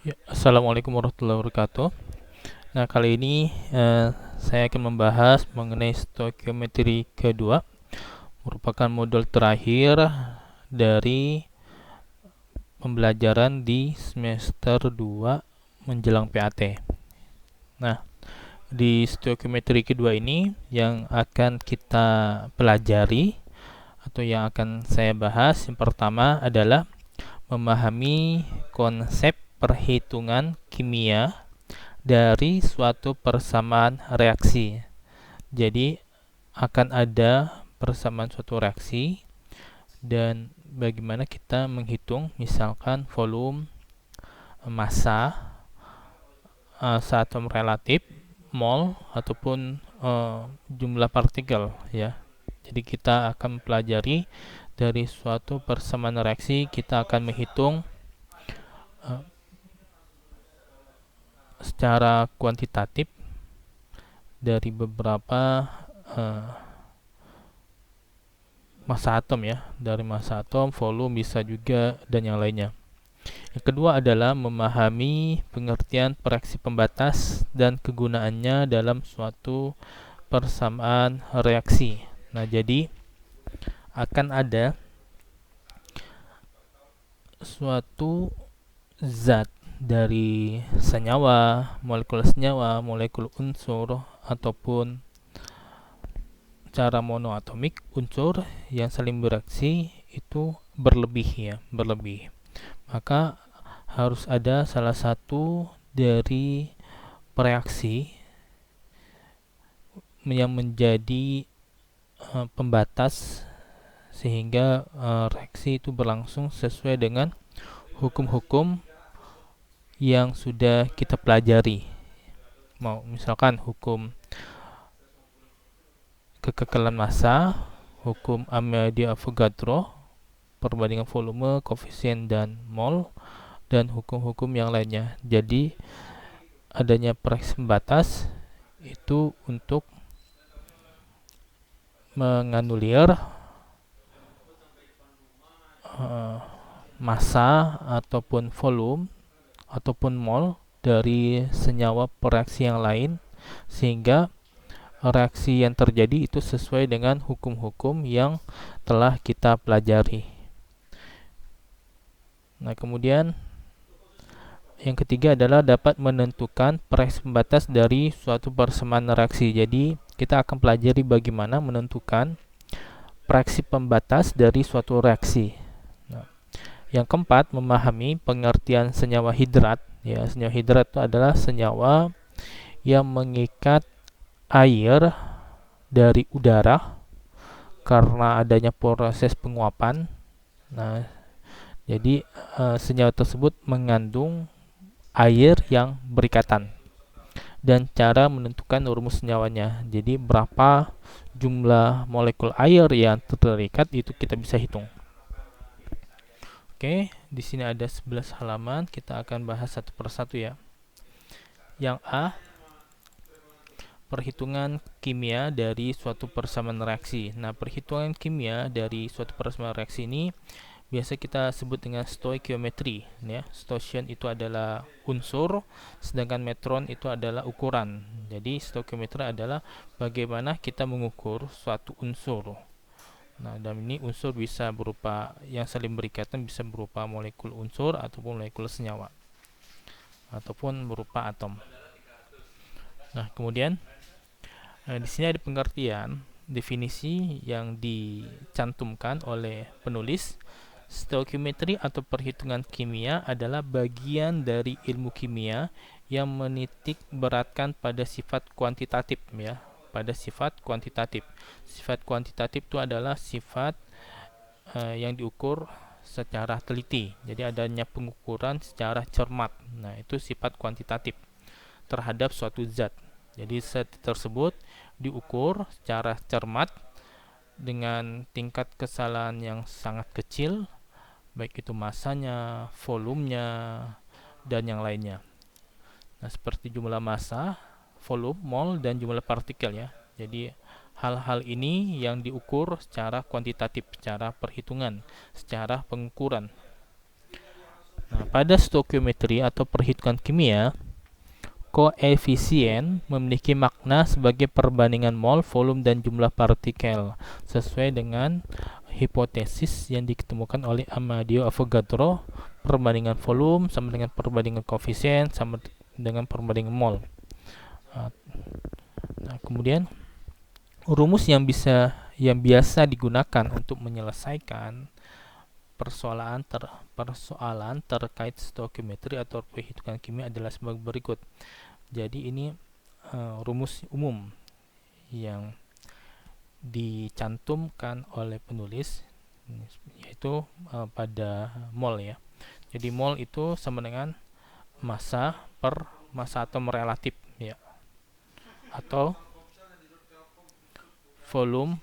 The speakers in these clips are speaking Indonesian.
Ya, Assalamualaikum warahmatullahi wabarakatuh. Nah, kali ini saya akan membahas mengenai stoikiometri kedua, merupakan modul terakhir dari pembelajaran di semester 2 menjelang PAT. Nah, di stoikiometri kedua ini yang akan kita pelajari atau yang akan saya bahas yang pertama adalah memahami konsep perhitungan kimia dari suatu persamaan reaksi. Jadi akan ada persamaan suatu reaksi dan bagaimana kita menghitung misalkan volume, massa, atom relatif, mol ataupun jumlah partikel ya. Jadi kita akan pelajari dari suatu persamaan reaksi kita akan menghitung uh, secara kuantitatif dari beberapa uh, massa atom ya, dari massa atom, volume bisa juga dan yang lainnya. Yang kedua adalah memahami pengertian reaksi pembatas dan kegunaannya dalam suatu persamaan reaksi. Nah, jadi akan ada suatu zat dari senyawa, molekul unsur ataupun cara monoatomik unsur yang saling bereaksi itu berlebih ya, berlebih. Maka harus ada salah satu dari reaksi yang menjadi pembatas sehingga reaksi itu berlangsung sesuai dengan hukum-hukum yang sudah kita pelajari. Mau misalkan hukum kekekalan massa, hukum Avogadro, perbandingan volume, koefisien dan mol, dan hukum-hukum yang lainnya. Jadi adanya reaksi pembatas itu untuk menganulir uh, massa ataupun volume ataupun mol dari senyawa pereaksi yang lain sehingga reaksi yang terjadi itu sesuai dengan hukum-hukum yang telah kita pelajari. Nah, kemudian yang ketiga adalah dapat menentukan reaksi pembatas dari suatu persamaan reaksi. Jadi, kita akan pelajari bagaimana menentukan reaksi pembatas dari suatu reaksi. Nah, yang keempat, memahami pengertian senyawa hidrat. Ya, senyawa hidrat itu adalah senyawa yang mengikat air dari udara karena adanya proses penguapan. Nah, jadi senyawa tersebut mengandung air yang berikatan dan cara menentukan rumus senyawanya. Jadi berapa jumlah molekul air yang terikat itu kita bisa hitung. Oke, di sini ada 11 halaman, kita akan bahas satu persatu ya. Yang A, perhitungan kimia dari suatu persamaan reaksi. Nah, perhitungan kimia dari suatu persamaan reaksi ini biasa kita sebut dengan stoikiometri ya. Stoichiometry itu adalah unsur, sedangkan metron itu adalah ukuran. Jadi stoikiometri adalah bagaimana kita mengukur suatu unsur. Nah, dan ini unsur bisa berupa yang saling berikatan, bisa berupa molekul unsur ataupun molekul senyawa ataupun berupa atom. Nah, kemudian di sini ada pengertian definisi yang dicantumkan oleh penulis. Stoikiometri atau perhitungan kimia adalah bagian dari ilmu kimia yang menitik beratkan pada sifat kuantitatif ya, pada sifat kuantitatif. Sifat kuantitatif itu adalah sifat yang diukur secara teliti. Jadi adanya pengukuran secara cermat. Nah, itu sifat kuantitatif terhadap suatu zat. Jadi zat tersebut diukur secara cermat dengan tingkat kesalahan yang sangat kecil, baik itu masanya, volumenya, dan yang lainnya. Nah, seperti jumlah massa, volume, mol, dan jumlah partikel ya. Jadi hal-hal ini yang diukur secara kuantitatif, secara perhitungan, secara pengukuran. Nah, pada stoikiometri atau perhitungan kimia, koefisien memiliki makna sebagai perbandingan mol, volume, dan jumlah partikel sesuai dengan hipotesis yang ditemukan oleh Amadeo Avogadro. Perbandingan volume sama dengan perbandingan koefisien sama dengan perbandingan mol. Nah, kemudian rumus yang biasa digunakan untuk menyelesaikan persoalan terkait stoikiometri atau perhitungan kimia adalah sebagai berikut. Jadi ini rumus umum yang dicantumkan oleh penulis, yaitu pada mol ya. Jadi mol itu sama dengan massa per massa atom relatif ya, atau volume.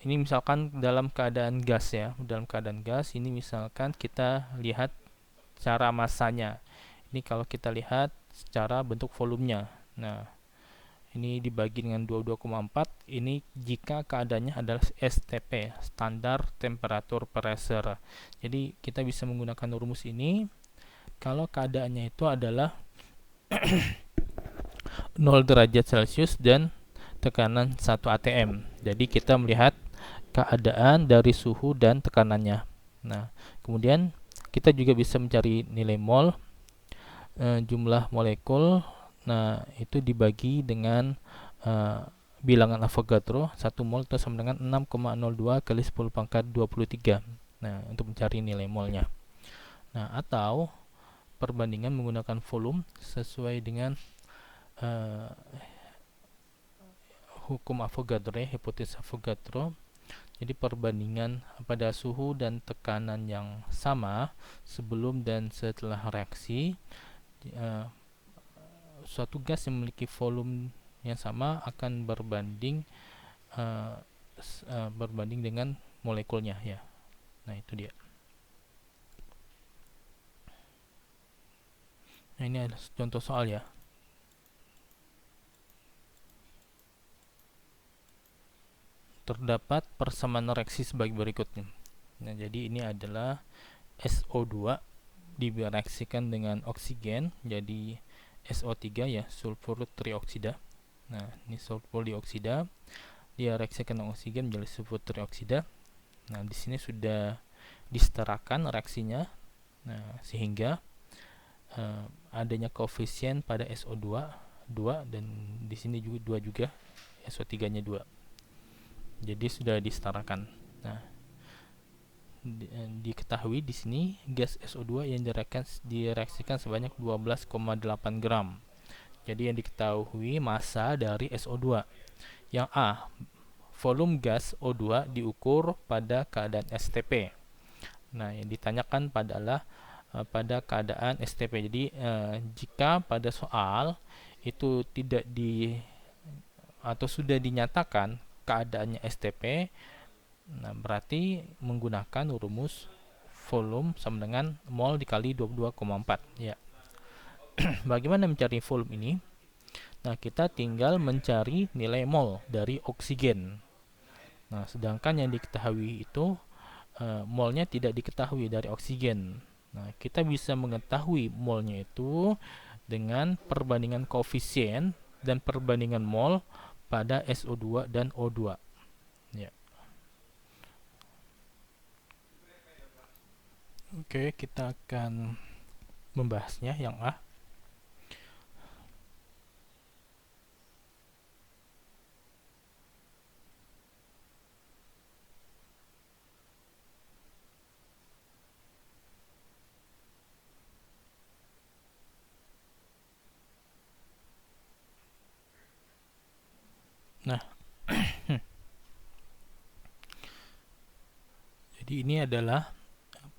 Ini misalkan dalam keadaan gas ya, dalam keadaan gas ini misalkan kita lihat cara massanya. Ini kalau kita lihat secara bentuk volumenya. Nah, ini dibagi dengan 22,4. Ini jika keadaannya adalah STP, standar temperature pressure. Jadi kita bisa menggunakan rumus ini kalau keadaannya itu adalah 0 derajat Celcius dan tekanan 1 atm. Jadi kita melihat keadaan dari suhu dan tekanannya. Nah, kemudian kita juga bisa mencari nilai mol, jumlah molekul. Nah, itu dibagi dengan bilangan Avogadro. 1 mol itu sama dengan 6,02 kali 10 pangkat 23. Nah, untuk mencari nilai molnya. Nah, atau perbandingan menggunakan volume sesuai dengan hukum Avogadro ya, hipotesis Avogadro. Jadi perbandingan pada suhu dan tekanan yang sama sebelum dan setelah reaksi, suatu gas yang memiliki volume yang sama akan berbanding dengan molekulnya ya. Nah, itu dia. Nah, ini adalah contoh soal ya. Terdapat persamaan reaksi sebagai berikutnya. Nah, jadi ini adalah SO2 direaksikan dengan oksigen jadi SO3 ya, sulfur trioksida. Nah, ini sulfur dioksida direaksikan dengan oksigen menjadi sulfur trioksida. Nah, di sini sudah disetarakan reaksinya. Nah, sehingga adanya koefisien pada SO2 2 dan di sini juga 2 juga, SO3-nya 2. Jadi sudah disetarakan. Nah, diketahui di sini gas SO2 yang direaksikan sebanyak 12,8 gram. Jadi yang diketahui massa dari SO2. Yang A, volume gas O2 diukur pada keadaan STP. Nah, yang ditanyakan adalah pada keadaan STP. Jadi jika pada soal itu tidak atau sudah dinyatakan keadaannya STP, nah berarti menggunakan rumus volume sama dengan mol dikali 22,4 ya. Bagaimana mencari volume ini? Nah, kita tinggal mencari nilai mol dari oksigen. Nah, sedangkan yang diketahui itu molnya tidak diketahui dari oksigen. Nah, kita bisa mengetahui molnya itu dengan perbandingan koefisien dan perbandingan mol pada SO2 dan O2 ya. Oke, kita akan membahasnya yang A. Nah, jadi ini adalah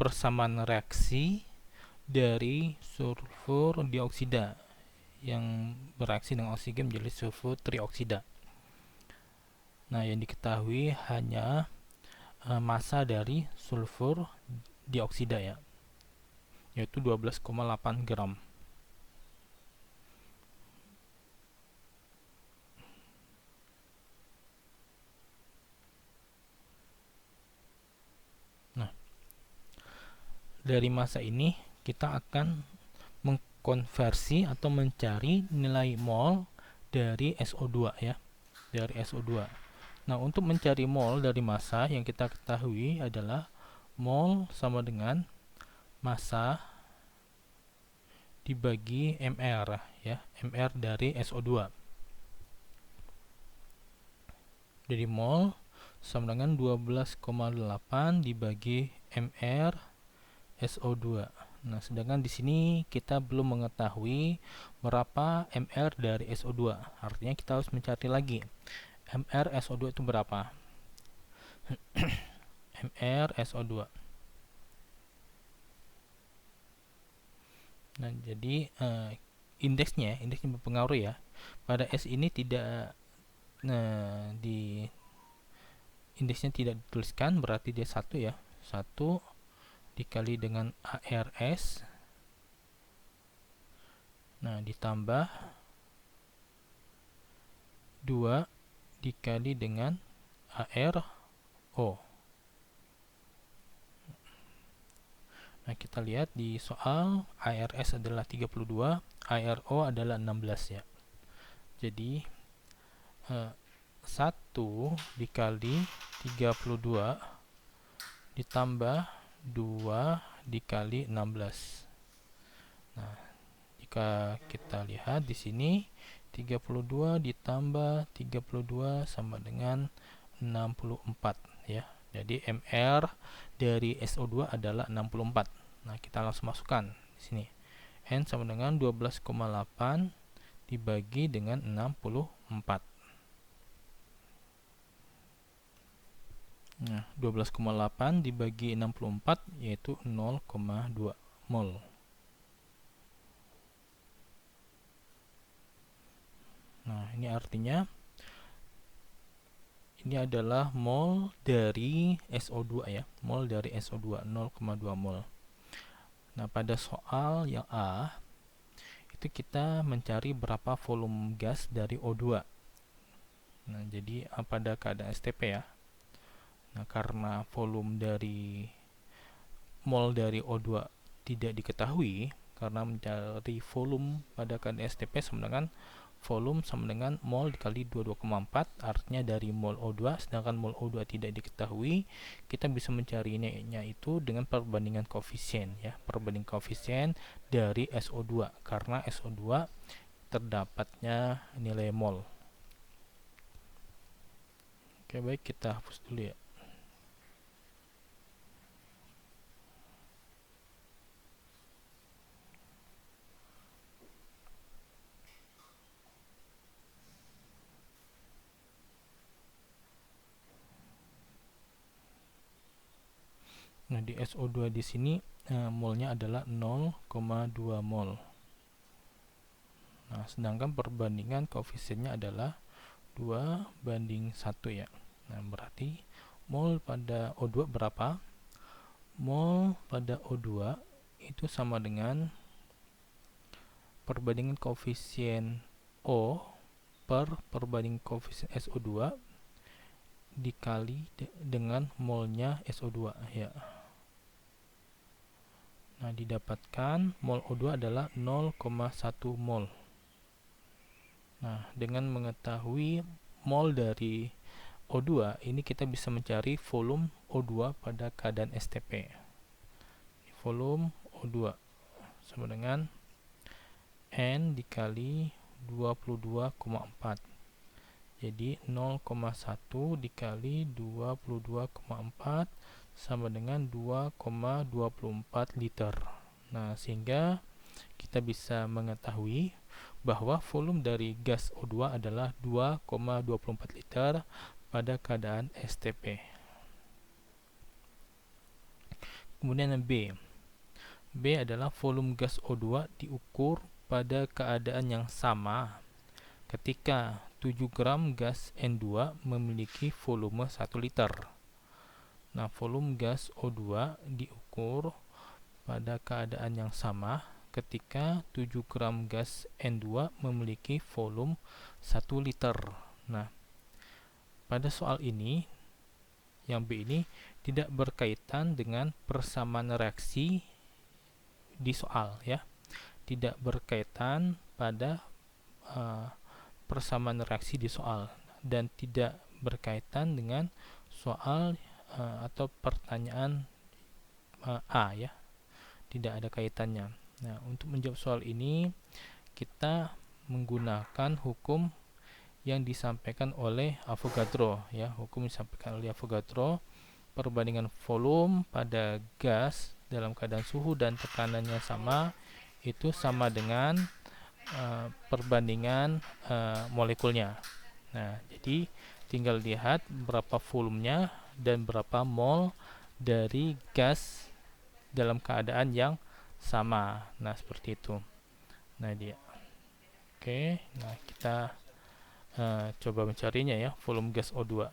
persamaan reaksi dari sulfur dioksida yang bereaksi dengan oksigen menjadi sulfur trioksida. Nah, yang diketahui hanya massa dari sulfur dioksida ya, yaitu 12,8 gram. Nah, dari massa ini kita akan mengkonversi atau mencari nilai mol dari SO2 ya, dari SO2. Nah, untuk mencari mol dari massa yang kita ketahui adalah mol sama dengan massa dibagi mR ya, mR dari SO2. Jadi mol sama dengan 12,8 dibagi mR SO2. Nah, sedangkan di sini kita belum mengetahui berapa mR dari SO2. Artinya kita harus mencari lagi mR SO2 itu berapa. mR SO2. Nah, jadi indeksnya berpengaruh ya. Pada S ini tidak di indeksnya tidak dituliskan, berarti dia 1 ya. 1 dikali dengan ARS. Nah, ditambah 2 dikali dengan ARO. Nah, kita lihat di soal ARS adalah 32, ARO adalah 16 ya. Jadi 1 dikali 32 ditambah 2 dikali 16. Nah, jika kita lihat di sini 32 ditambah 32 sama dengan 64 ya. Jadi mR dari SO2 adalah 64. Nah, kita langsung masukkan di sini. N sama dengan 12,8 dibagi dengan 64. Nah, 12,8 dibagi 64 yaitu 0,2 mol. Nah, ini artinya ini adalah mol dari SO2 ya, mol dari SO2 0,2 mol. Nah, pada soal yang A itu kita mencari berapa volume gas dari O2. Nah, jadi pada keadaan STP ya. Nah, karena volume dari mol dari O2 tidak diketahui, karena mencari volume pada keadaan STP sama dengan volume sama dengan mol dikali 22,4, artinya dari mol O2, sedangkan mol O2 tidak diketahui, kita bisa mencarinya itu dengan perbandingan koefisien ya, perbandingan koefisien dari SO2, karena SO2 terdapatnya nilai mol. Oke, baik, kita hapus dulu ya. Nah, di SO2 di sini molnya adalah 0,2 mol. Nah, sedangkan perbandingan koefisiennya adalah 2:1 ya. Nah, berarti mol pada O2 berapa? Mol pada O2 itu sama dengan perbandingan koefisien O per perbandingan koefisien SO2 dikali dengan molnya SO2 ya. Nah, didapatkan mol O2 adalah 0,1 mol. Nah, dengan mengetahui mol dari O2 ini kita bisa mencari volume O2 pada keadaan STP. Volume O2 sama dengan N dikali 22,4. Jadi 0,1 dikali 22,4 sama dengan 2,24 liter. Nah, sehingga kita bisa mengetahui bahwa volume dari gas O2 adalah 2,24 liter pada keadaan STP. Kemudian B. B adalah volume gas O2 diukur pada keadaan yang sama ketika 7 gram gas N2 memiliki volume 1 liter. Nah, volume gas O2 diukur pada keadaan yang sama ketika 7 gram gas N2 memiliki volume 1 liter. Nah, pada soal ini yang B ini tidak berkaitan dengan persamaan reaksi di soal ya, tidak berkaitan pada persamaan reaksi di soal, dan tidak berkaitan dengan soal atau pertanyaan A ya, tidak ada kaitannya. Nah, untuk menjawab soal ini kita menggunakan hukum yang disampaikan oleh Avogadro ya, hukum disampaikan oleh Avogadro. Perbandingan volume pada gas dalam keadaan suhu dan tekanannya sama itu sama dengan perbandingan molekulnya. Nah, jadi tinggal lihat berapa volumenya dan berapa mol dari gas dalam keadaan yang sama. Nah, seperti itu. Nah, dia. Oke, nah kita coba mencarinya ya, volume gas O2.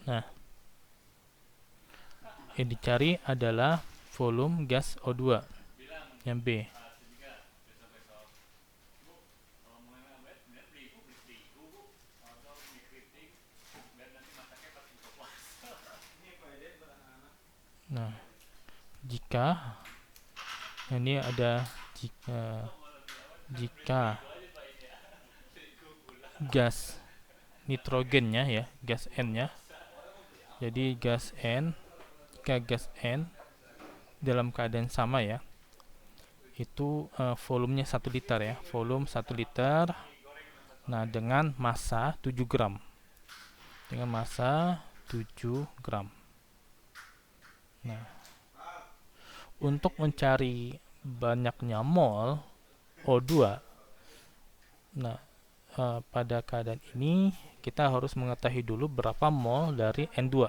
Nah, yang dicari adalah volume gas O2 yang B. Nah, jika ini ada jika gas nitrogennya ya, gas N-nya. Jadi gas N, jika gas N dalam keadaan sama ya, itu volumenya 1 liter ya, volume 1 liter. Nah, dengan massa 7 gram. Dengan massa 7 gram. Nah, untuk mencari banyaknya mol O2, nah pada keadaan ini kita harus mengetahui dulu berapa mol dari N2.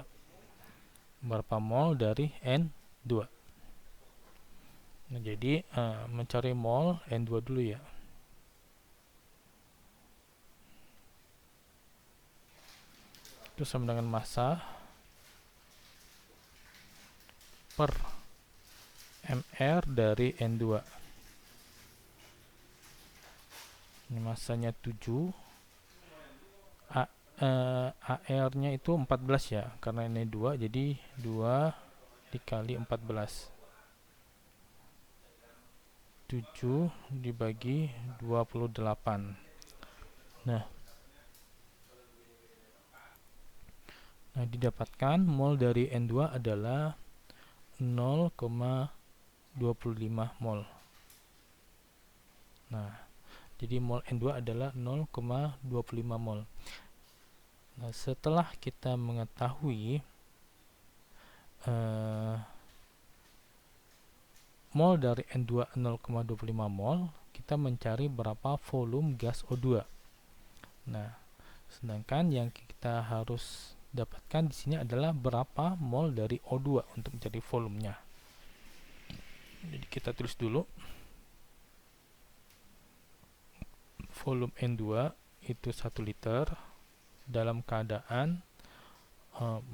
Berapa mol dari N2. Nah, jadi mencari mol N2 dulu ya. Itu sama dengan massa per mR dari N2. Ini massanya 7. AR-nya itu 14 ya, karena ini 2, jadi 2 dikali 14. 7 dibagi 28. Nah, didapatkan mol dari N2 adalah 0,25 mol. Nah, jadi mol N2 adalah 0,25 mol. Nah, setelah kita mengetahui mol dari N2 0,25 mol, kita mencari berapa volume gas O2. Nah, sedangkan yang kita harus dapatkan di sini adalah berapa mol dari O2 untuk mencari volumenya. Jadi kita tulis dulu. Volume N2 itu 1 liter dalam keadaan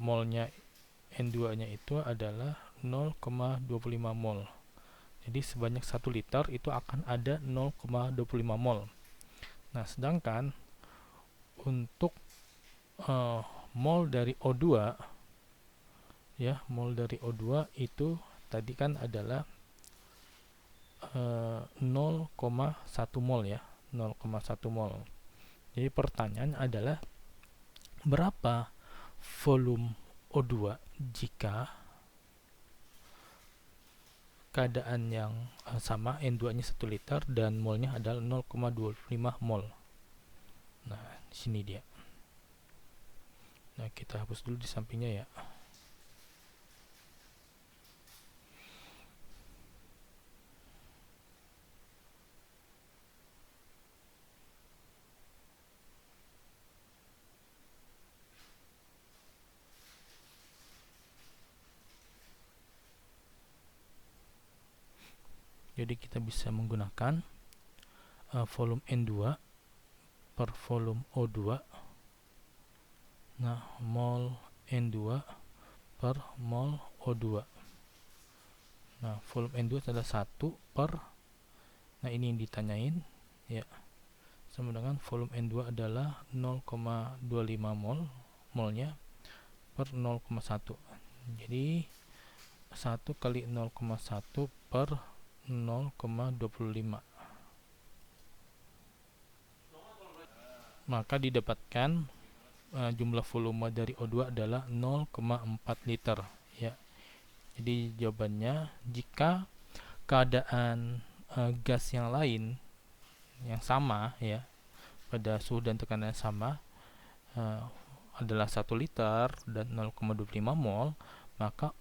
molnya N2-nya itu adalah 0,25 mol. Jadi sebanyak 1 liter itu akan ada 0,25 mol. Nah, sedangkan untuk mol dari O2 ya, mol dari O2 itu tadi kan adalah 0,1 mol ya, 0,1 mol. Jadi pertanyaan adalah berapa volume O2 jika keadaan yang sama, N2-nya 1 liter dan molnya adalah 0,25 mol. Nah, di sini dia. Nah, kita hapus dulu di sampingnya ya. Jadi kita bisa menggunakan volume N2 per volume O2. Nah, mol N2 per mol O2. Nah, volume N2 adalah 1 per, nah ini yang ditanyain ya, sama dengan volume N2 adalah 0,25 molnya per 0,1. Jadi 1 kali 0,1 per 0,25, maka didapatkan jumlah volume dari O2 adalah 0,4 liter ya. Jadi jawabannya, jika keadaan gas yang lain yang sama ya, pada suhu dan tekanan yang sama adalah 1 liter dan 0,25 mol, maka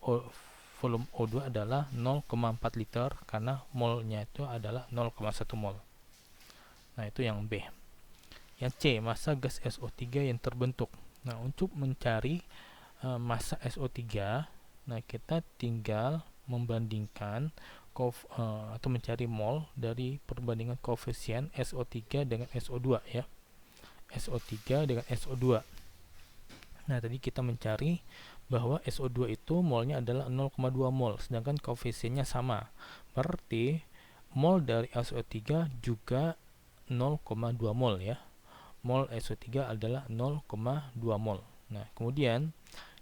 volume O2 adalah 0,4 liter karena molnya itu adalah 0,1 mol. Nah, itu yang B. Yang C, massa gas SO3 yang terbentuk. Nah, untuk mencari massa SO3, nah kita tinggal membandingkan atau mencari mol dari perbandingan koefisien SO3 dengan SO2 ya. SO3 dengan SO2. Nah, tadi kita mencari bahwa SO2 itu molnya adalah 0,2 mol, sedangkan koefisiennya sama. Berarti mol dari SO3 juga 0,2 mol ya. Mol SO3 adalah 0,2 mol. Nah, kemudian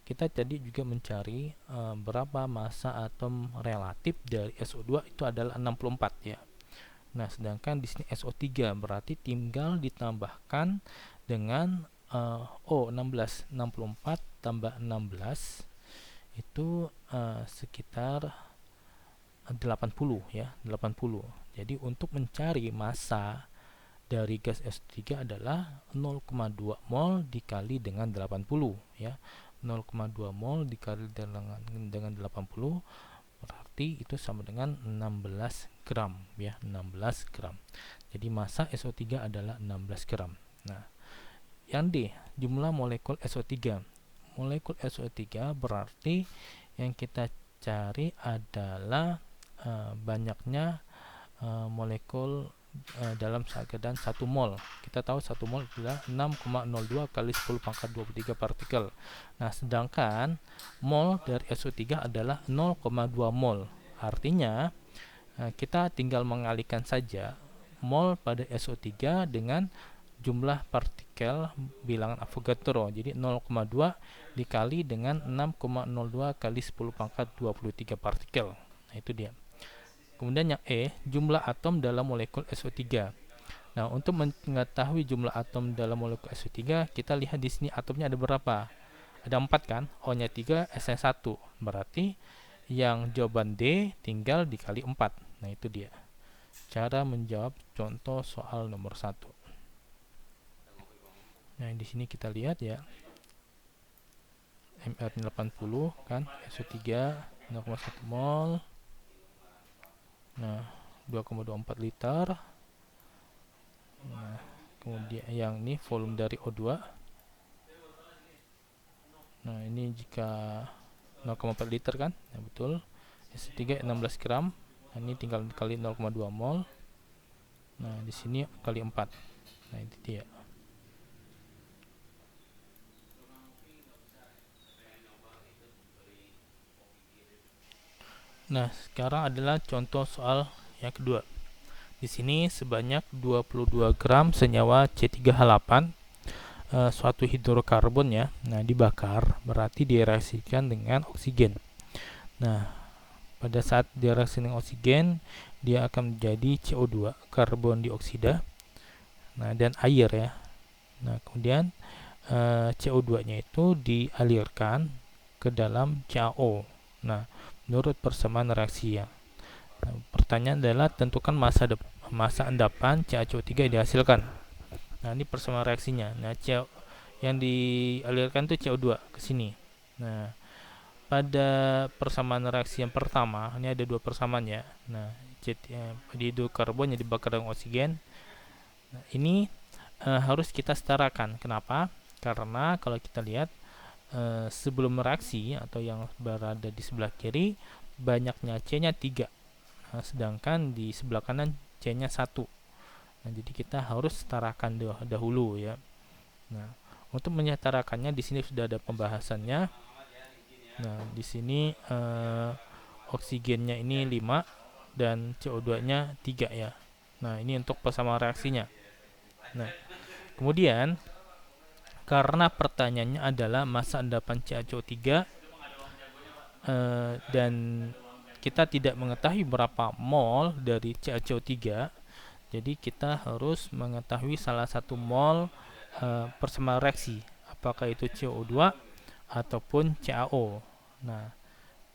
kita tadi juga mencari berapa massa atom relatif dari SO2, itu adalah 64 ya. Nah, sedangkan di sini SO3 berarti tinggal ditambahkan dengan 16, 64 tambah 16 itu sekitar 80 ya, 80. Jadi untuk mencari massa dari gas SO3 adalah 0,2 mol dikali dengan 80 ya. 0,2 mol dikali dengan 80 berarti itu sama dengan 16 gram ya, 16 gram. Jadi massa SO3 adalah 16 gram. Nah, yang D, jumlah molekul SO3. Molekul SO3 berarti yang kita cari adalah banyaknya molekul dalam keadaan 1 mol. Kita tahu 1 mol adalah 6,02 kali 10 pangkat 23 partikel. Nah, sedangkan mol dari SO3 adalah 0,2 mol. Artinya kita tinggal mengalihkan saja mol pada SO3 dengan jumlah partikel bilangan Avogadro. Jadi 0,2 dikali dengan 6,02 kali 10 pangkat 23 partikel. Nah, itu dia. Kemudian yang E, jumlah atom dalam molekul SO3. Nah, untuk mengetahui jumlah atom dalam molekul SO3, kita lihat di sini atomnya ada berapa? Ada 4 kan? O-nya 3, S-nya 1. Berarti yang jawaban D tinggal dikali 4. Nah, itu dia cara menjawab contoh soal nomor 1. Nah, di sini kita lihat ya. MR-nya 80 kan, SO3 0,1 mol. Nah, 2,24 liter. Nah, kemudian yang ini volume dari O2. Nah, ini jika 0,4 liter kan, ya betul. SO3 16 gram. Nah, ini tinggal kali 0,2 mol. Nah, di sini kali 4. Nah, itu dia. Nah, sekarang adalah contoh soal yang kedua. Di sini sebanyak 22 gram senyawa C3H8, suatu hidrokarbon ya. Nah, dibakar berarti direaksikan dengan oksigen. Nah, pada saat direaksi dengan oksigen, dia akan menjadi CO2, karbon dioksida. Nah, dan air ya. Nah, kemudian CO2-nya itu dialirkan ke dalam CaO. Nah, menurut persamaan reaksi ya. Nah, pertanyaan adalah tentukan massa endapan CaCO3 yang dihasilkan. Nah, ini persamaan reaksinya. Nah, yang dialirkan itu CO2 ke sini. Nah, pada persamaan reaksi yang pertama, ini ada 2 persamaan ya. Nah, di hidrokarbon yang dibakar dengan oksigen. Nah, ini harus kita setarakan. Kenapa? Karena kalau kita lihat sebelum reaksi atau yang berada di sebelah kiri, banyaknya C-nya 3. sedangkan di sebelah kanan C-nya 1. Nah, jadi kita harus setarakan dahulu ya. Nah, untuk menyetarakannya di sini sudah ada pembahasannya. Nah, di sini oksigennya ini 5 dan CO2-nya 3 ya. Nah, ini untuk persamaan reaksinya. Nah, kemudian karena pertanyaannya adalah massa endapan CaCO3 dan kita tidak mengetahui berapa mol dari CaCO3, jadi kita harus mengetahui salah satu mol persamaan reaksi, apakah itu CO2 ataupun CaO. Nah,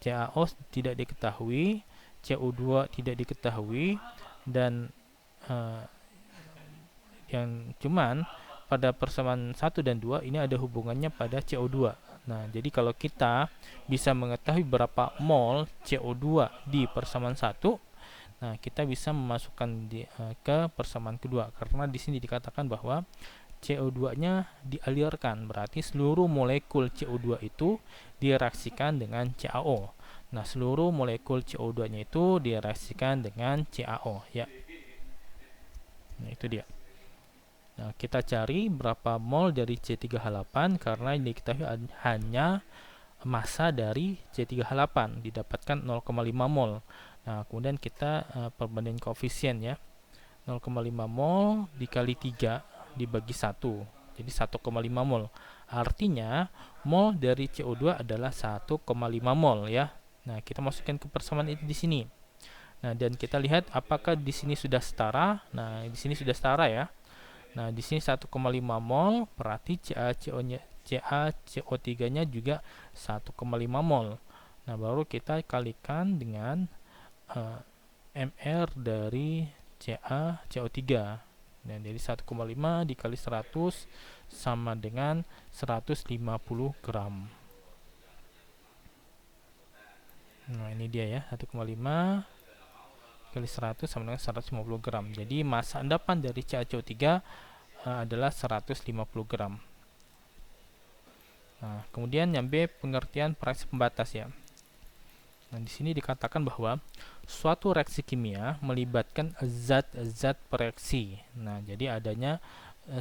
CaO tidak diketahui, CO2 tidak diketahui, dan yang cuman pada persamaan 1 dan 2 ini ada hubungannya pada CO2. Nah, jadi kalau kita bisa mengetahui berapa mol CO2 di persamaan 1, nah kita bisa memasukkan ke persamaan kedua, karena di sini dikatakan bahwa CO2-nya dialirkan, berarti seluruh molekul CO2 itu direaksikan dengan CaO. Nah, seluruh molekul CO2-nya itu direaksikan dengan CaO ya. Nah, itu dia. Nah, kita cari berapa mol dari C3H8 karena ini kita hanya massa dari C3H8 didapatkan 0,5 mol. Nah, kemudian kita perbandingan koefisien ya. 0,5 mol dikali 3 dibagi 1. Jadi 1,5 mol. Artinya mol dari CO2 adalah 1,5 mol ya. Nah, kita masukkan ke persamaan itu di sini. Nah, dan kita lihat apakah di sini sudah setara. Nah, di sini sudah setara ya. Nah, di sini 1,5 mol, berarti CaCO3-nya juga 1,5 mol. Nah, baru kita kalikan dengan MR dari CaCO3. Nah, dari 1,5 dikali 100 sama dengan 150 gram. Nah, ini dia ya, 1,5 kali 100 sama dengan 150 gram. Jadi massa endapan dari CaCO3 adalah 150 gram. Nah, kemudian yang B, pengertian reaksi pembatas ya. Nah, di sini dikatakan bahwa suatu reaksi kimia melibatkan zat-zat pereaksi. Nah, jadi adanya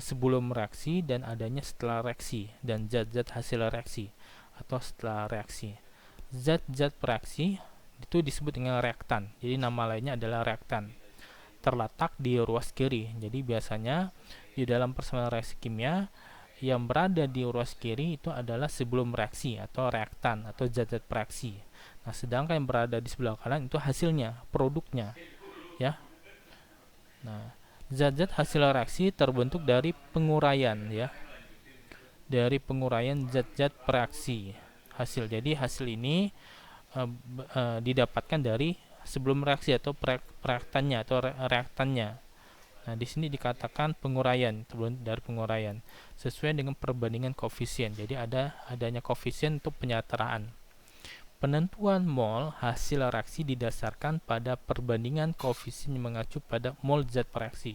sebelum reaksi dan adanya setelah reaksi, dan zat-zat hasil reaksi atau setelah reaksi. Zat-zat pereaksi itu disebut dengan reaktan. Jadi nama lainnya adalah reaktan. Terletak di ruas kiri. Jadi biasanya di dalam persamaan reaksi kimia yang berada di ruas kiri itu adalah sebelum reaksi atau reaktan atau zat-zat pereaksi. Nah, sedangkan yang berada di sebelah kanan itu hasilnya, produknya, ya. Nah, zat-zat hasil reaksi terbentuk dari penguraian, ya, dari penguraian zat-zat pereaksi hasil. Jadi hasil ini didapatkan dari sebelum reaksi atau reaktannya atau reaktannya. Nah, di sini dikatakan penguraian, dari penguraian sesuai dengan perbandingan koefisien. Jadi adanya koefisien untuk penyetaraan. Penentuan mol hasil reaksi didasarkan pada perbandingan koefisien yang mengacu pada mol zat reaksi.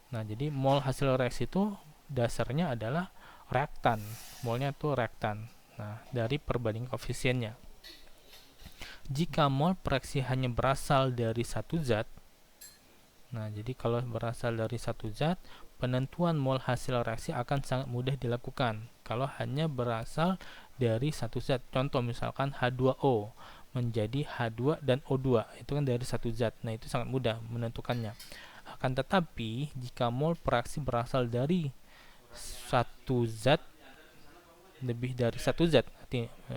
Nah, jadi mol hasil reaksi itu dasarnya adalah reaktan. Molnya itu reaktan. Nah, dari perbandingan koefisiennya. Jika mol reaksi hanya berasal dari satu zat, nah, jadi kalau berasal dari satu zat, penentuan mol hasil reaksi akan sangat mudah dilakukan. Kalau hanya berasal dari satu zat, contoh misalkan H2O menjadi H2 dan O2, itu kan dari satu zat. Nah, itu sangat mudah menentukannya. Akan tetapi, jika mol reaksi berasal dari satu zat, lebih dari satu zat,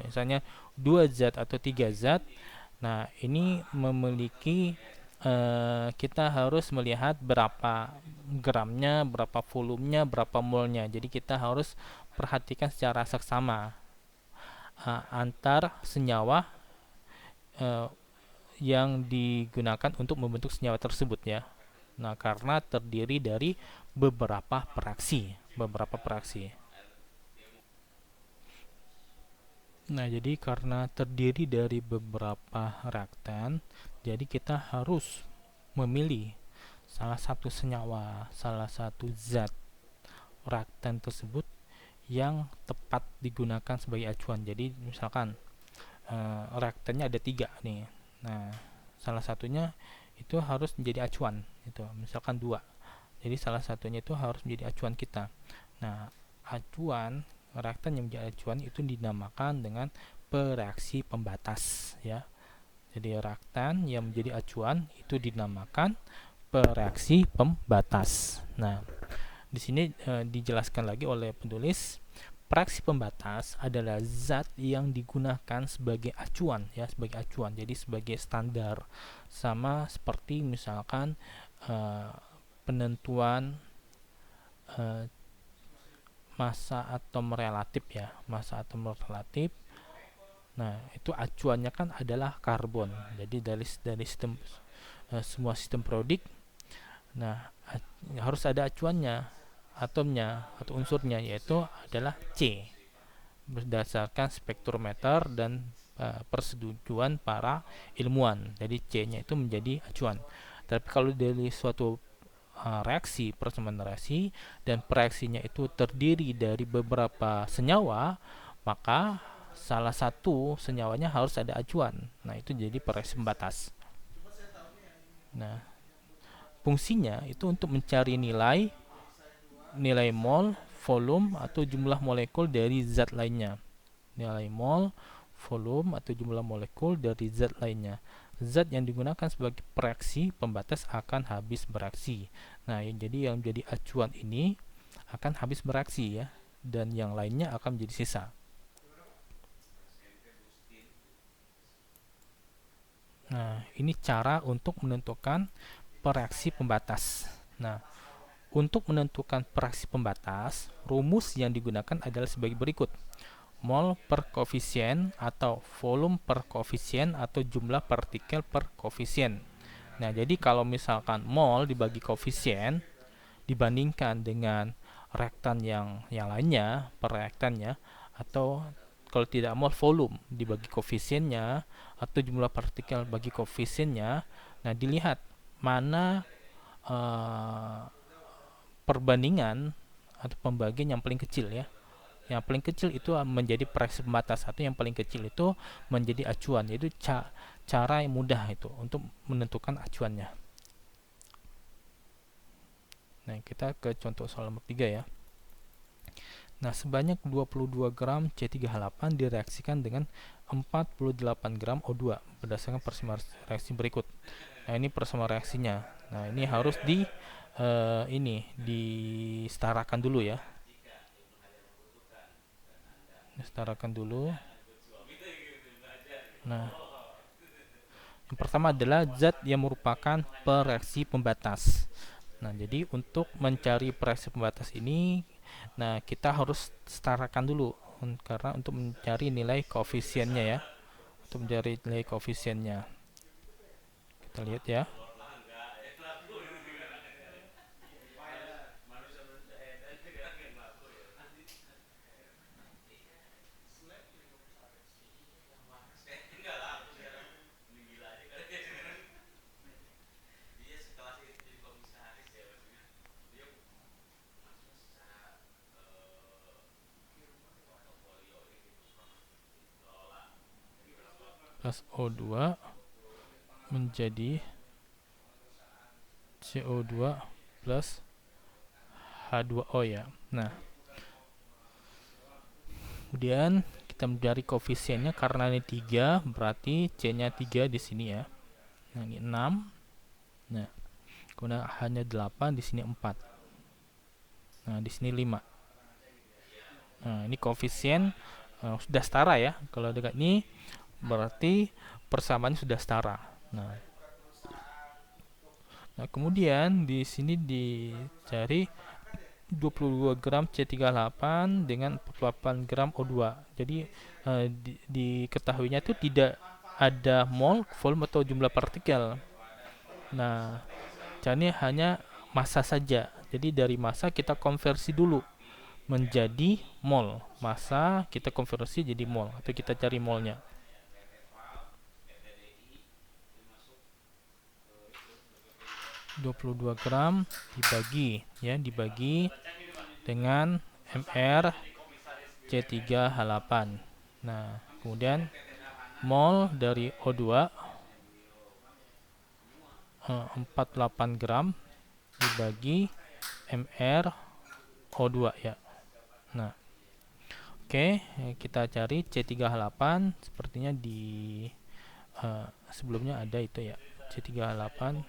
misalnya 2 zat atau 3 zat, nah ini memiliki kita harus melihat berapa gramnya, berapa volumenya, berapa molnya. Jadi kita harus perhatikan secara seksama antar senyawa yang digunakan untuk membentuk senyawa tersebut ya. Nah, karena terdiri dari beberapa pereaksi. Nah, jadi karena terdiri dari beberapa reaktan, jadi kita harus memilih salah satu senyawa, salah satu zat reaktan tersebut yang tepat digunakan sebagai acuan. Jadi misalkan reaktannya ada 3 nih. Nah, salah satunya itu harus menjadi acuan itu, misalkan dua, jadi salah satunya itu harus menjadi acuan kita. Nah, acuan reaktan yang menjadi acuan itu dinamakan dengan pereaksi pembatas ya. Jadi reaktan yang menjadi acuan itu dinamakan pereaksi pembatas. Nah, di sini dijelaskan lagi oleh penulis, reaksi pembatas adalah zat yang digunakan sebagai acuan ya, sebagai acuan. Jadi sebagai standar, sama seperti misalkan penentuan massa atom relatif ya, massa atom relatif. Nah, itu acuannya kan adalah karbon. Jadi dari sistem semua sistem periodik, nah harus ada acuannya, atomnya atau unsurnya, yaitu adalah C berdasarkan spektrometer dan persetujuan para ilmuwan. Jadi C-nya itu menjadi acuan. Tapi kalau dari suatu reaksi, persamaan reaksi, dan reaksinya itu terdiri dari beberapa senyawa, maka salah satu senyawanya harus ada acuan. Nah, itu jadi pereaksi pembatas. Nah, fungsinya itu untuk mencari nilai mol, volume, atau jumlah molekul dari zat lainnya. Nilai mol, volume, atau jumlah molekul dari zat lainnya. Zat yang digunakan sebagai pereaksi pembatas akan habis bereaksi. Nah, jadi yang jadi acuan ini akan habis bereaksi ya, dan yang lainnya akan menjadi sisa. Nah, ini cara untuk menentukan pereaksi pembatas. Nah, untuk menentukan pereaksi pembatas, rumus yang digunakan adalah sebagai berikut. Mol per koefisien atau volume per koefisien atau jumlah partikel per koefisien. Nah, jadi kalau misalkan mol dibagi koefisien dibandingkan dengan reaktan yang lainnya, per reaktannya, atau kalau tidak mol volume dibagi koefisiennya atau jumlah partikel bagi koefisiennya. Nah, dilihat mana perbandingan atau pembagian yang paling kecil ya. Yang paling kecil itu menjadi pereaksi pembatas, atau yang paling kecil itu menjadi acuan. Yaitu cara yang mudah itu untuk menentukan acuannya. Nah, kita ke contoh soal nomor 3 ya. Nah, sebanyak 22 gram C3H8 direaksikan dengan 48 gram O2 berdasarkan persamaan reaksi berikut. Nah, ini persamaan reaksinya. Nah, ini harus disetarakan dulu ya. Setarakan dulu. Nah, yang pertama adalah zat yang merupakan pereaksi pembatas. Nah, jadi untuk mencari pereaksi pembatas ini, nah kita harus setarakan dulu karena untuk mencari nilai koefisiennya ya. Untuk mencari nilai koefisiennya. Kita lihat ya. Plus O2 menjadi CO2 plus H2O ya. Nah, kemudian kita mencari koefisiennya, karena ini 3 berarti C-nya 3 di sini ya. Nah, ini 6. Nah, kemudian H-nya 8, di sini 4. Nah, di sini 5. Nah, ini koefisien sudah setara ya. Kalau dekat ini berarti persamaannya sudah setara. Nah, kemudian di sini dicari 22 gram C38 dengan 48 gram O2. Jadi diketahuinya itu tidak ada mol, volume, atau jumlah partikel. Nah, caranya hanya massa saja. Jadi dari massa kita konversi dulu menjadi mol. Massa kita konversi jadi mol, atau kita cari molnya. (22 gram dibagi dengan mR C3H8). Nah, kemudian mol dari O2 48 gram dibagi mR O2 ya. Nah, oke, kita cari C38, sepertinya di sebelumnya ada itu ya, C38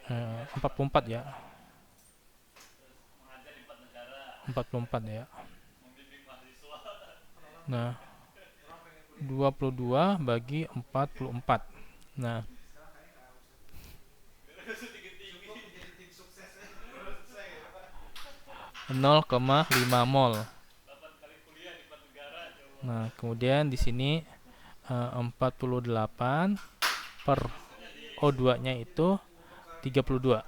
44 ya, 44 ya. Nah, 22 bagi 44. Nah, 0,5 mol. Nah, kemudian di sini 48 per O2-nya itu 32.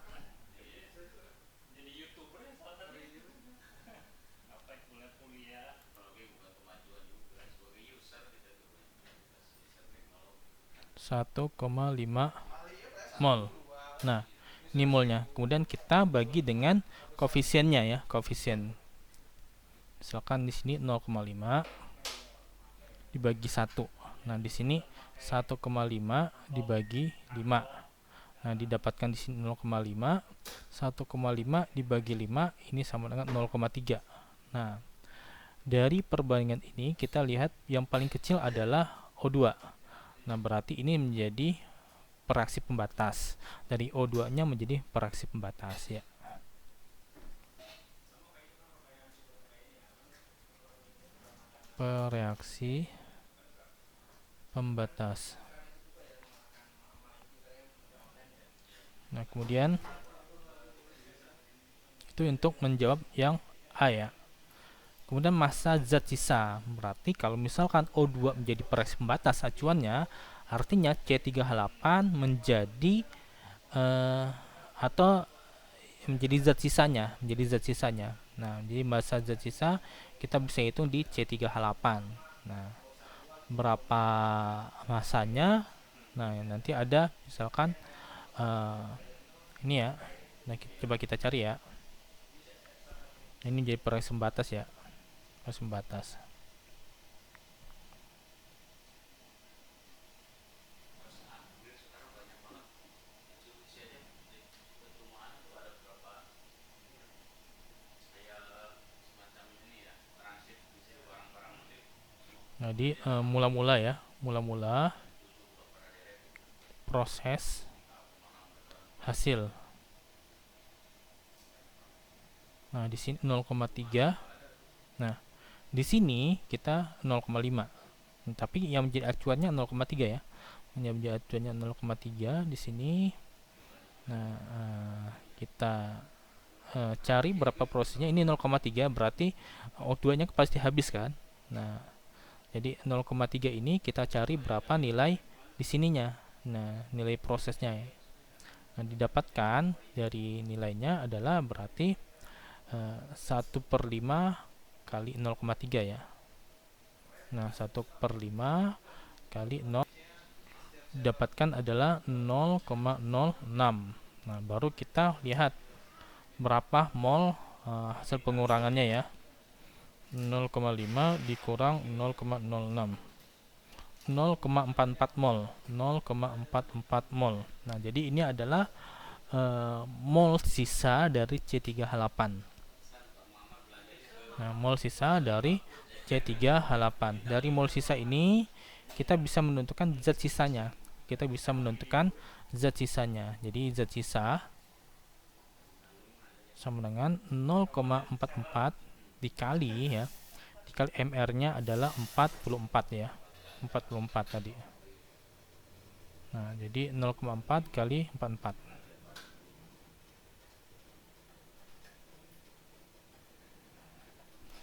Satu koma lima mol. Nah, ini molnya. Kemudian kita bagi dengan koefisiennya ya, koefisien. Misalkan di sini 0,5 dibagi 1. Nah, di sini 1,5 dibagi 5. Nah, didapatkan di sini 0,5. 1,5 dibagi 5 ini sama dengan 0,3. Nah, dari perbandingan ini kita lihat yang paling kecil adalah O2. Nah, berarti ini menjadi pereaksi pembatas. Dari O2-nya menjadi pereaksi pembatas ya. Pereaksi pembatas. Nah, kemudian itu untuk menjawab yang A ya. Kemudian massa zat sisa. Berarti kalau misalkan O2 menjadi pereaksi pembatas acuannya, artinya C38 menjadi atau menjadi zat sisanya, Nah, jadi massa zat sisa kita bisa hitung di C38. Nah, berapa masanya? Nah, nanti ada misalkan ini ya. Nah, coba kita cari ya. Ini jadi pereaksi pembatas ya. Pereaksi pembatas. Jadi mula-mula ya, mula-mula proses hasil. Nah, di sini 0,3. Nah, di sini kita 0,5. Tapi yang menjadi acuannya 0,3 ya. Yang menjadi acuannya 0,3 di sini. Nah, kita cari berapa prosesnya. Ini 0,3 berarti O2-nya pasti habis kan. Nah, jadi 0,3 ini kita cari berapa nilai di sininya. Nah, nilai prosesnya ya. Nah, didapatkan dari nilainya adalah berarti 1/5 kali 0,3 ya. Nah, 1/5 kali 0 didapatkan adalah 0,06. Nah, baru kita lihat berapa mol hasil pengurangannya ya. 0,5 dikurang 0,06. 0,44 mol. 0,44 mol. Nah, jadi ini adalah mol sisa dari C3H8. Nah, mol sisa dari C3H8. Dari mol sisa ini kita bisa menentukan zat sisanya. Jadi zat sisa sama dengan 0,44 dikali ya. Dikali MR-nya adalah 44 ya. 44 tadi. Nah, jadi 0,4 kali 44.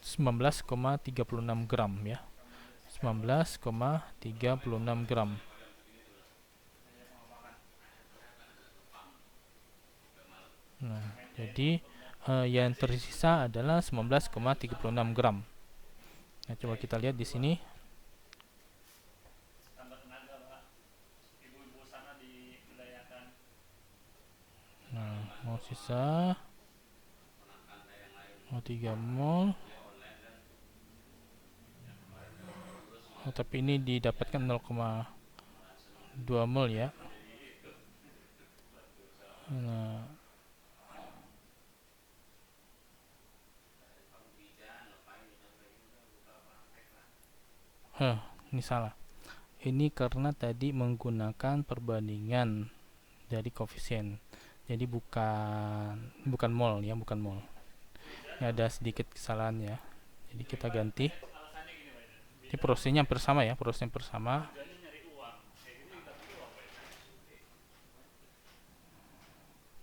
19,36 gram ya. 19,36 gram. Nah, jadi yang tersisa adalah 19,36 gram. Nah, coba kita lihat di sini. Nah, mol sisa 3 mol. Tapi ini didapatkan 0,2 mol ya. Nah, ini salah. Ini karena tadi menggunakan perbandingan dari koefisien. Jadi bukan mol ya, bukan mol. Ini ada sedikit kesalahan ya. Jadi kita ganti. Ini prosesnya hampir sama ya, prosesnya hampir sama.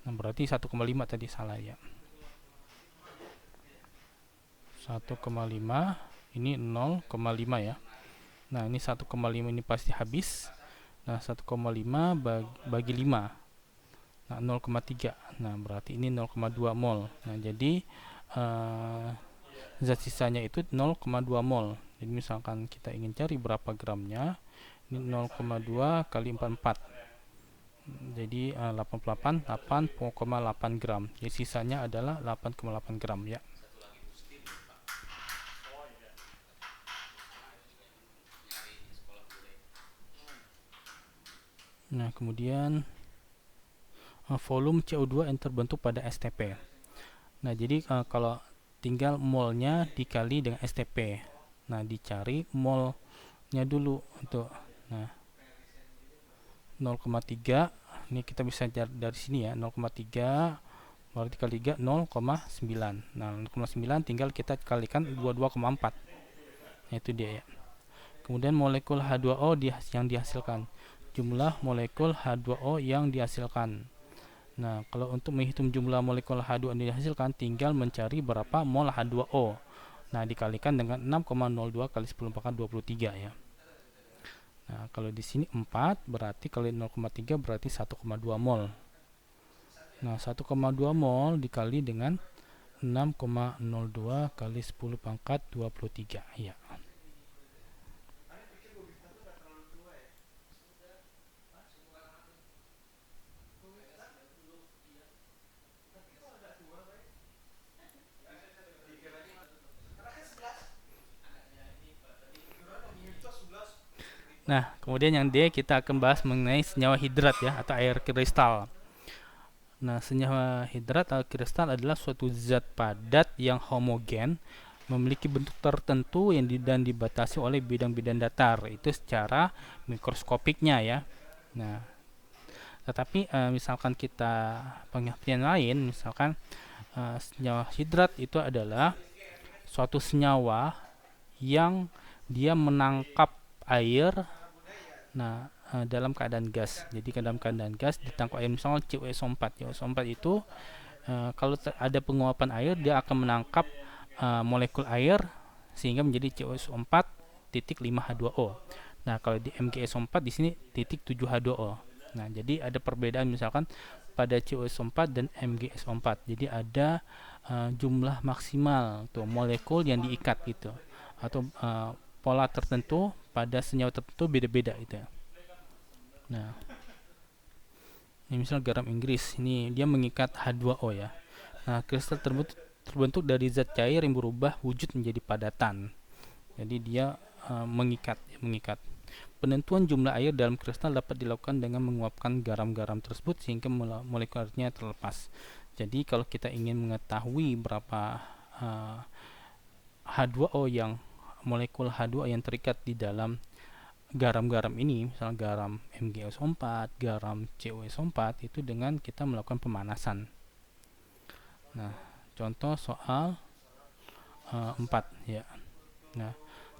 Nah, berarti 1,5 tadi salah ya. 1,5 ini 0,5 ya. Nah, ini 1,5 ini pasti habis. Nah, 1,5 bagi 5. Nah, 0,3. Nah, berarti ini 0,2 mol. Nah, jadi zat sisanya itu 0,2 mol. Jadi misalkan kita ingin cari berapa gramnya, ini 0,2 kali 44. Jadi 8,8 gram. Jadi sisanya adalah 8,8 gram ya. Nah, kemudian volume CO2 yang terbentuk pada STP. Nah, jadi kalau tinggal molnya dikali dengan STP. Nah, dicari molnya dulu untuk nah 0,3. Ini kita bisa cari dari sini ya, 0,3 berarti kali 3 0,9. Nah, 0,9 tinggal kita kalikan 22,4. Nah, itu dia ya. Kemudian molekul H2O yang dihasilkan. Jumlah molekul H2O yang dihasilkan. Nah, kalau untuk menghitung jumlah molekul H2O yang dihasilkan, tinggal mencari berapa mol H2O. Nah, dikalikan dengan 6,02 kali 10 pangkat 23 ya. Nah, kalau di sini 4 berarti kali 0,3 berarti 1,2 mol. Nah, 1,2 mol dikali dengan 6,02 kali 10 pangkat 23 ya. Nah, kemudian yang D kita akan bahas mengenai senyawa hidrat ya, atau air kristal. Nah, senyawa hidrat atau kristal adalah suatu zat padat yang homogen, memiliki bentuk tertentu dan dibatasi oleh bidang-bidang datar. Itu secara mikroskopiknya ya. Nah, tetapi misalkan kita pengertian lain, misalkan senyawa hidrat itu adalah suatu senyawa yang dia menangkap air. Nah, dalam keadaan gas. Jadi dalam keadaan gas ditangkap air, misalnya CuSO4. CuSO4 itu kalau ada penguapan air, dia akan menangkap molekul air sehingga menjadi CuSO4 titik 5H2O. Nah, kalau di MgSO4 di sini titik 7H2O. Nah, jadi ada perbedaan misalkan pada CuSO4 dan MgSO4. Jadi ada jumlah maksimal tuh molekul yang diikat gitu, atau pola tertentu pada senyawa tertentu beda-beda itu. Nah, ini misal garam Inggris, ini dia mengikat H2O ya. Nah, kristal terbentuk dari zat cair yang berubah wujud menjadi padatan. Jadi dia mengikat. Penentuan jumlah air dalam kristal dapat dilakukan dengan menguapkan garam-garam tersebut sehingga molekul airnya terlepas. Jadi kalau kita ingin mengetahui berapa H2O molekul H2O yang terikat di dalam garam-garam ini, misalnya garam MgSO4, garam CuSO4, itu dengan kita melakukan pemanasan. Nah, contoh soal 4 ya. Nah,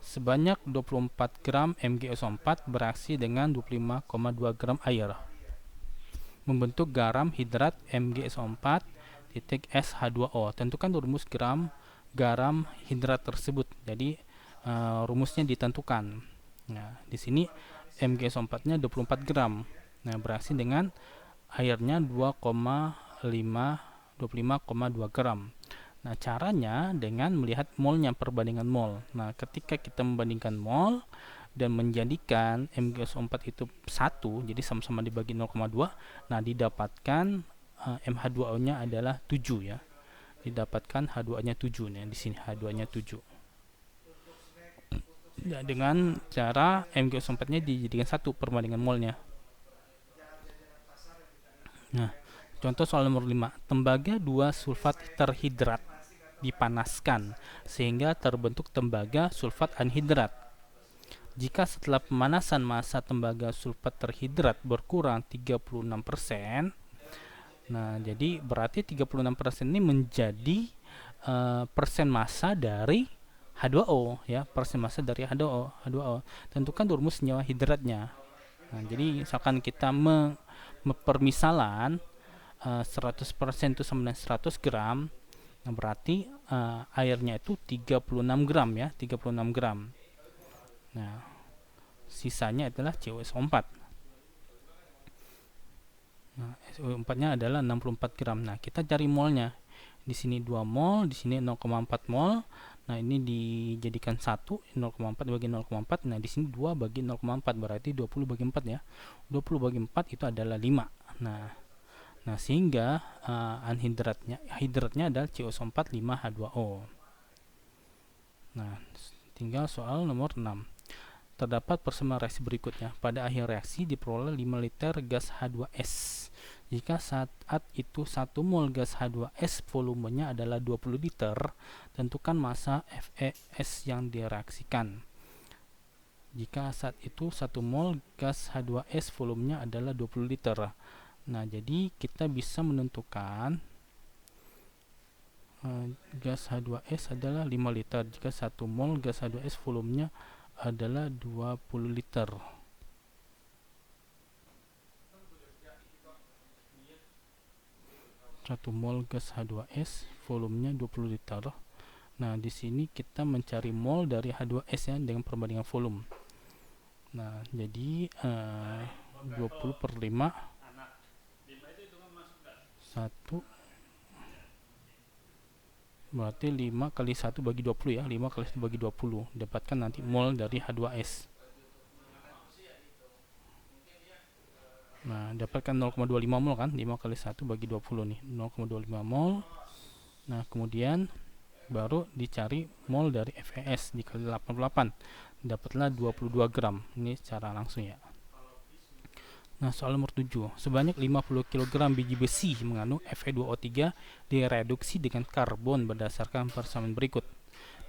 sebanyak 24 gram MgSO4 bereaksi dengan 25,2 gram air membentuk garam hidrat MgSO4 titik SH2O. Tentukan rumus garam hidrat tersebut. Jadi rumusnya ditentukan. Nah, di sini MgSO4-nya 24 gram. Nah, bereaksi dengan airnya 25,2 gram. Nah, caranya dengan melihat molnya, perbandingan mol. Nah, ketika kita membandingkan mol dan menjadikan MgSO4 itu 1, jadi sama-sama dibagi 0,2, nah didapatkan MH2O-nya adalah 7 ya. Didapatkan H2O-nya 7 nih, di sini H2O-nya 7. Ya, dengan cara MgSO4-nya dijadikan 1 perbandingan molnya. Nah, Contoh soal nomor 5, tembaga 2 sulfat terhidrat dipanaskan sehingga terbentuk tembaga sulfat anhidrat. Jika setelah pemanasan massa tembaga sulfat terhidrat berkurang 36%, nah jadi berarti 36% ini menjadi persen massa dari H2O ya, persen massa dari H2O. Tentukan rumus senyawa hidratnya. Nah, jadi misalkan kita permisalan 100% itu sama dengan 100 gram. Nah, berarti airnya itu 36 gram ya, 36 gram. Nah, sisanya adalah CuSO4. Nah, SO4-nya adalah 64 gram. Nah, kita cari molnya. Di sini 2 mol, di sini 0,4 mol. Nah, ini dijadikan 1, 0,4 bagi 0,4. Nah, di sini 2 bagi 0,4 berarti 20 bagi 4 ya. 20 bagi 4 itu adalah 5. Nah, sehingga hidratnya adalah CuSO4 5H2O. Nah, tinggal soal nomor 6. Terdapat persamaan reaksi berikutnya. Pada akhir reaksi diperoleh 5 liter gas H2S. Jika saat itu 1 mol gas H2S volumenya adalah 20 liter, tentukan massa FeS yang direaksikan. Jika saat itu 1 mol gas H2S volumenya adalah 20 liter. Nah, jadi kita bisa menentukan gas H2S adalah 5 liter jika 1 mol gas H2S volumenya adalah 20 liter. Satu mol gas H2S volumenya 20 liter. Nah, di sini kita mencari mol dari H2S ya dengan perbandingan volume. Nah, jadi 20 per 5 1 berarti 5 kali 1 bagi 20 ya, 5 kali 1 bagi 20 dapatkan nanti mol dari H2S. Nah, dapatkan 0,25 mol kan, 5 kali 1 bagi 20 nih, 0,25 mol. Nah, kemudian baru dicari mol dari FeS dikali 88, dapatlah 22 gram. Ini secara langsung ya. Nah, soal nomor 7. Sebanyak 50 kg biji besi mengandung Fe2O3 direduksi dengan karbon berdasarkan persamaan berikut.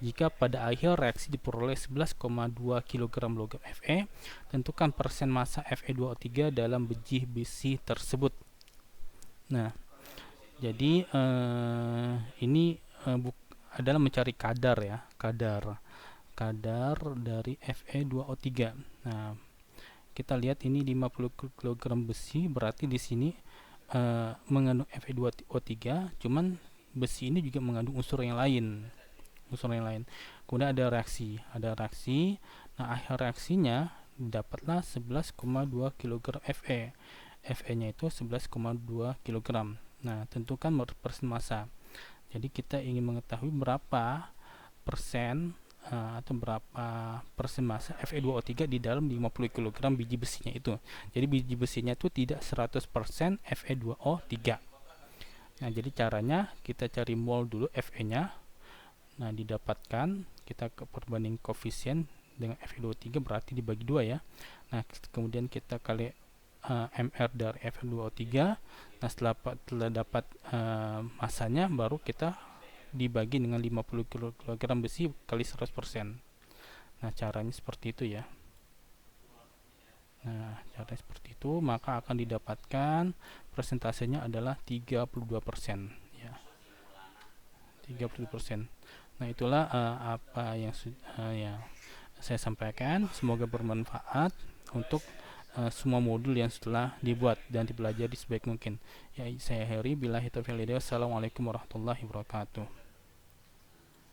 Jika pada akhir reaksi diperoleh 11,2 kg logam Fe, tentukan persen massa Fe2O3 dalam biji besi tersebut. Nah, jadi ini adalah mencari kadar ya, kadar dari Fe2O3. Nah, kita lihat ini 50 kg besi, berarti di sini mengandung Fe2O3, cuman besi ini juga mengandung unsur yang lain. Kemudian ada reaksi. Nah, akhir reaksinya dapatlah 11,2 kg Fe. Fe-nya itu 11,2 kg. Nah, tentukan persen massa. Jadi kita ingin mengetahui berapa persen atau berapa persen massa Fe2O3 di dalam 50 kg biji besinya itu. Jadi biji besinya itu tidak 100% Fe2O3. Nah, jadi caranya kita cari mol dulu Fe-nya. Nah, didapatkan kita perbanding koefisien dengan Fe2O3 berarti dibagi 2 ya. Nah, kemudian kita kali mR dari Fe2O3. Nah, setelah dapat masanya baru kita dibagi dengan 50 kg besi kali 100%. Nah, caranya seperti itu ya. Nah, caranya seperti itu, maka akan didapatkan persentasenya adalah 32% ya. 30%. Nah, itulah apa yang saya sampaikan. Semoga bermanfaat untuk semua modul yang setelah dibuat dan dipelajari sebaik mungkin. Ya, saya Heri, billahi taufiq wal hidayah. Assalamualaikum warahmatullahi wabarakatuh.